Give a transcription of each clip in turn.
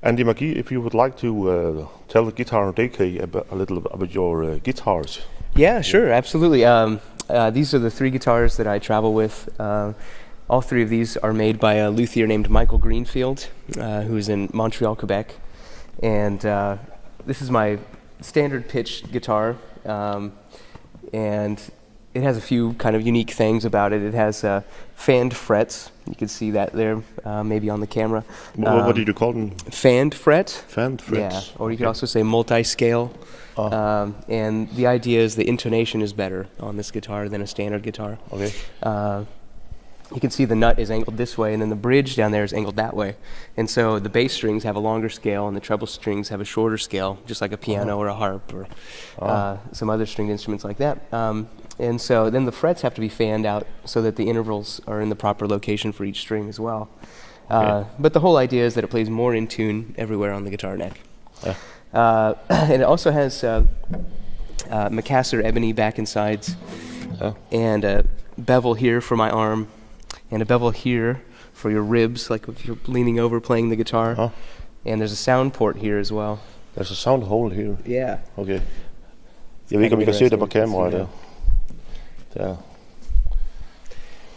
Andy Mckee, if you would like to tell the guitar.dk a little about your guitars. Yeah, sure, absolutely. These are the three guitars that I travel with. All three of these are made by a luthier named Michael Greenfield, who is in Montreal, Quebec. And this is my standard pitch guitar, and it has a few kind of unique things about it. It has fanned frets. You can see that there, maybe on the camera. What did you call them? Fanned fret. Fanned frets. Yeah, or you could also say multi-scale. And the idea is the intonation is better on this guitar than a standard guitar. Okay. You can see the nut is angled this way, and then the bridge down there is angled that way. And so the bass strings have a longer scale, and the treble strings have a shorter scale, just like a piano or a harp or some other stringed instruments like that. And so then the frets have to be fanned out so that the intervals are in the proper location for each string as well. Okay. But the whole idea is that it plays more in tune everywhere on the guitar neck. And it also has Macassar ebony back and sides, and a bevel here for my arm, and a bevel here for your ribs, like if you're leaning over playing the guitar. And there's a sound port here as well. There's a sound hole here. Yeah. Okay. Yeah, we can see it on camera there. Yeah.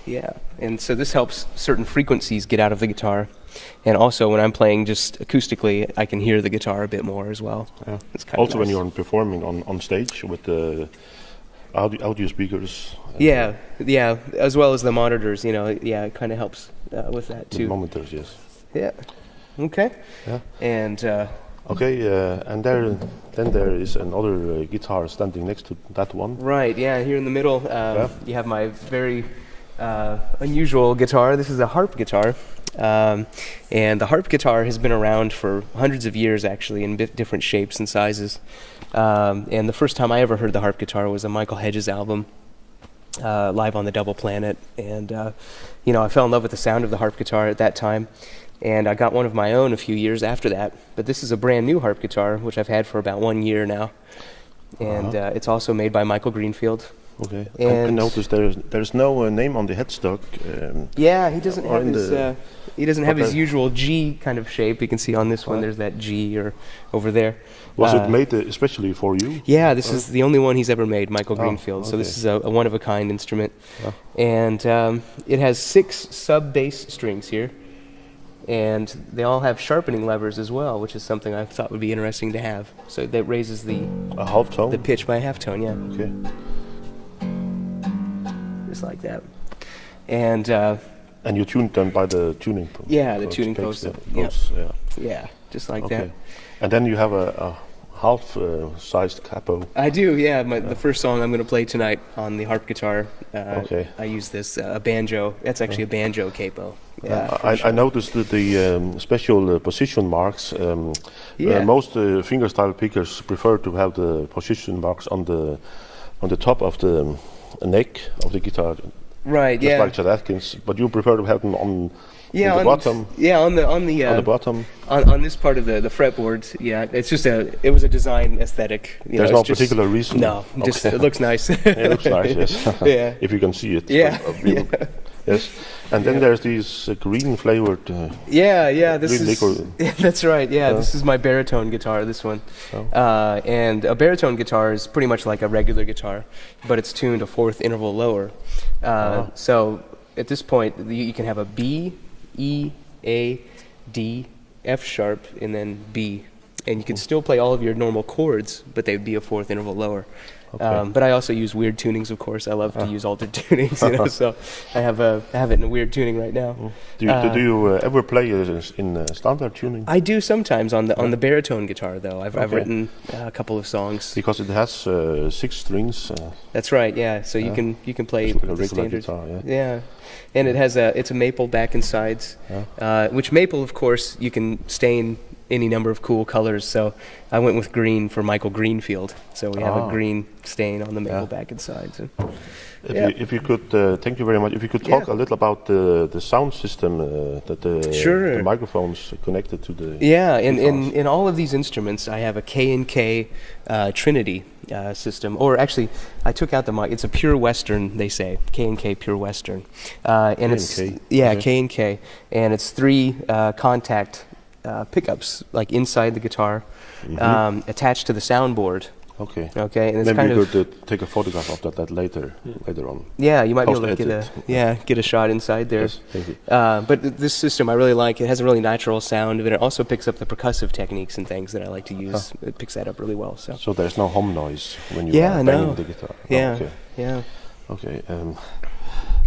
Yeah, and so this helps certain frequencies get out of the guitar. And also when I'm playing just acoustically, I can hear the guitar a bit more as well. Yeah. It's kind also of nice. when you're performing on stage with the audio speakers. Yeah, as well as the monitors, it kind of helps with that too. The monitors, yes. Yeah. Okay. Yeah. And and then there is another guitar standing next to that one. right, yeah, here in the middle, you have my very unusual guitar. This is a harp guitar. And the harp guitar has been around for hundreds of years, actually, in different shapes and sizes. And the first time I ever heard the harp guitar was a Michael Hedges album, Live on the Double Planet. And, I fell in love with the sound of the harp guitar at that time. And I got one of my own a few years after that. But this is a brand new harp guitar, which I've had for about 1 year now. And it's also made by Michael Greenfield. Okay. And I noticed there's no name on the headstock. Yeah, he doesn't have his his usual G kind of shape. You can see on this one there's that G or over there. Was it made especially for you? Yeah, this is the only one he's ever made, Michael Greenfield. Okay. So this is a one-of-a-kind instrument. And it has 6 sub-bass strings here. And they all have sharpening levers as well, which is something I thought would be interesting to have. So that raises the half tone? The pitch by a half tone, yeah. Okay. Just like that. And you tuned them by the tuning post? Yeah, the tuning post. Yeah, just like that. And then you have a half-sized capo. I do, yeah. The first song I'm going to play tonight on the harp guitar, I use this a banjo. That's actually a banjo capo. Yeah, I noticed that the special position marks. Most fingerstyle pickers prefer to have the position marks on the top of the neck of the guitar. Right. Just like Chet Atkins, but you prefer to have them on the bottom. On the bottom. On this part of the fretboard. Yeah, it's just it was a design aesthetic. There's no particular reason. No, just it looks nice. It looks nice, yes. Yeah. If you can see it. Yeah. Yes. And then there's these green flavored. This green is. liquor. That's right. Yeah, this is my baritone guitar. This one. And a baritone guitar is pretty much like a regular guitar, but it's tuned a 4th interval lower. So at this point, you can have a B, E, A, D, F sharp, and then B. And you can still play all of your normal chords, but they'd be a 4th interval lower. Okay. But I also use weird tunings, of course. I love to use altered tunings, so I have it in a weird tuning right now. Do you ever play in standard tuning? I do sometimes on the baritone guitar, though. I've written a couple of songs. Because it has 6 strings. That's right, yeah. So you can play like the standard guitar, yeah. And it has it's a maple back and sides, which maple, of course, you can stain any number of cool colors. So I went with green for Michael Greenfield. So we have a green stain on the maple back and sides. If you could, thank you very much. If you could talk a little about the sound system that the microphones connected to the. Yeah, in all of these instruments, I have a K&K Trinity system. Or actually, I took out the mic. It's a pure Western, they say. K&K Pure Western. And it's K&K, and it's 3 contact pickups like inside the guitar, attached to the soundboard. Okay. Okay, and it's Maybe kind we of could take a photograph of that later on. yeah. You might be able to Post-edit. get a shot inside there. Yes, thank you. But this system I really like. It has a really natural sound, and it also picks up the percussive techniques and things that I like to use. It picks that up really well. So there's no hum noise when you are banging the guitar. Yeah. Okay. Yeah. Okay.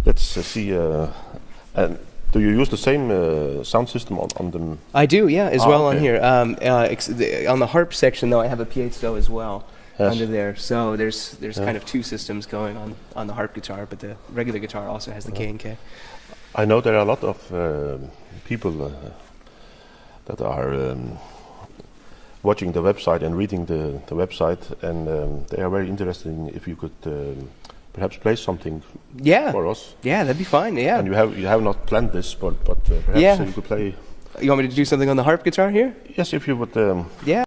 Let's see. And do you use the same sound system on them? I do, yeah, as well on okay. here. On the harp section, though, I have a piezo as well under there. So there's kind of two systems going on the harp guitar, but the regular guitar also has the K&K. I know there are a lot of people that are watching the website and reading the website, and they are very interested in if you could perhaps play something for us. Yeah, that'd be fine. Yeah. And you have not planned this, but perhaps you could play. You want me to do something on the harp guitar here? Yes, if you would. Yeah.